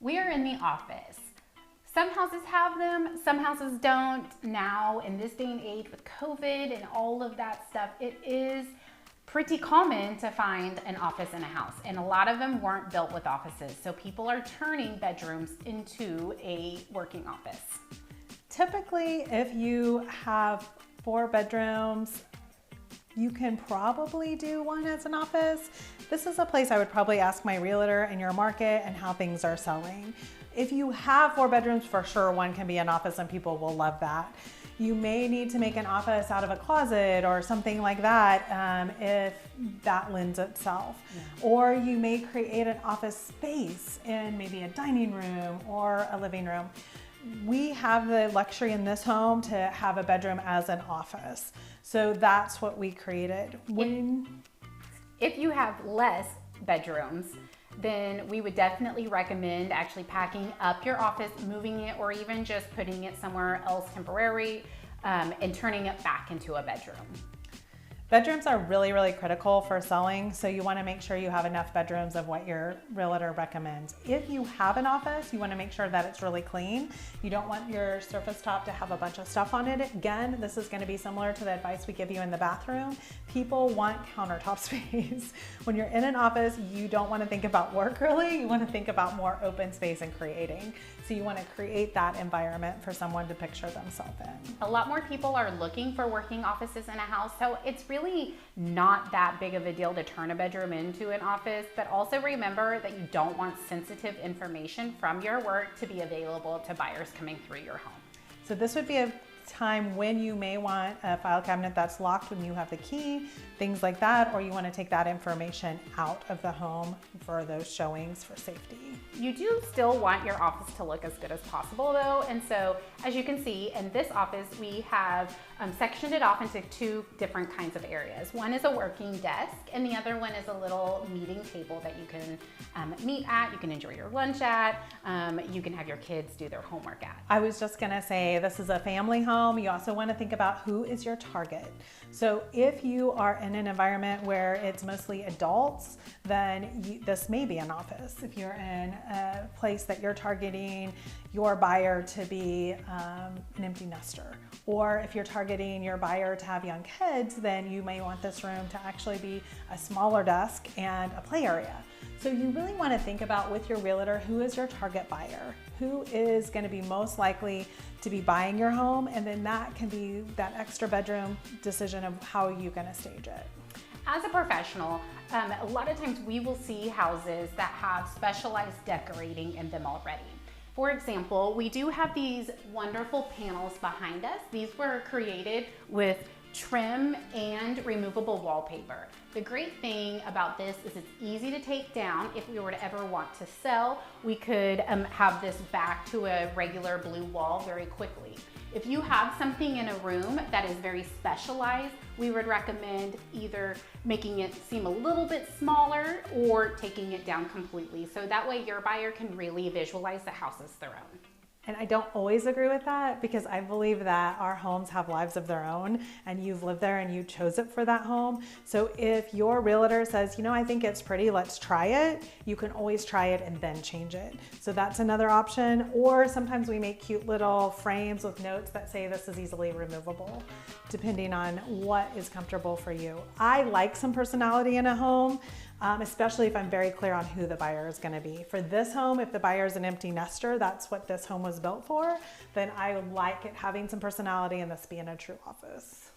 We are in the office. Some houses have them, some houses don't. Now, in this day and age with COVID and all of that stuff, it is pretty common to find an office in a house. And a lot of them weren't built with offices. So people are turning bedrooms into a working office. Typically, if you have 4 bedrooms, you can probably do one as an office. This is a place I would probably ask my realtor in your market and how things are selling. If you have 4 bedrooms, for sure, one can be an office and people will love that. You may need to make an office out of a closet or something like that if that lends itself. Yeah. Or you may create an office space in maybe a dining room or a living room. We have the luxury in this home to have a bedroom as an office. So that's what we created. If you have less bedrooms, then we would definitely recommend actually packing up your office, moving it, or even just putting it somewhere else temporary and turning it back into a bedroom. Bedrooms are really, really critical for selling, so you want to make sure you have enough bedrooms of what your realtor recommends. If you have an office, you want to make sure that it's really clean. You don't want your surface top to have a bunch of stuff on it. Again, this is going to be similar to the advice we give you in the bathroom. People want countertop space. When you're in an office, you don't want to think about work really. You want to think about more open space and creating. So you want to create that environment for someone to picture themselves in. A lot more people are looking for working offices in a house, so it's really not that big of a deal to turn a bedroom into an office, but also remember that you don't want sensitive information from your work to be available to buyers coming through your home. So this would be a time when you may want a file cabinet that's locked when you have the key, things like that, or you want to take that information out of the home for those showings for safety. You do still want your office to look as good as possible though, and so as you can see in this office we have sectioned it off into 2 different kinds of areas. One is a working desk and the other one is a little meeting table that you can meet at, you can enjoy your lunch at, you can have your kids do their homework at. I was just gonna say, this is a family home. You also want to think about who is your target. So if you are in an environment where it's mostly adults, then this may be an office. If you're in a place that you're targeting your buyer to be an empty nester, or if you're targeting your buyer to have young kids, then you may want this room to actually be a smaller desk and a play area. So you really want to think about with your realtor, who is your target buyer? Who is going to be most likely to be buying your home? And then that can be that extra bedroom decision of how you're going to stage it. As a professional, a lot of times we will see houses that have specialized decorating in them already. For example, we do have these wonderful panels behind us. These were created with trim and removable wallpaper. The great thing about this is it's easy to take down. If we were to ever want to sell, we could have this back to a regular blue wall very quickly. If you have something in a room that is very specialized, we would recommend either making it seem a little bit smaller or taking it down completely. So that way your buyer can really visualize the house as their own. And I don't always agree with that because I believe that our homes have lives of their own and you've lived there and you chose it for that home. So if your realtor says, you know, I think it's pretty, let's try it, you can always try it and then change it. So that's another option. Or sometimes we make cute little frames with notes that say this is easily removable, depending on what is comfortable for you. I like some personality in a home, especially if I'm very clear on who the buyer is going to be. For this home, if the buyer is an empty nester, that's what this home was built for, then I like it having some personality and this being a true office.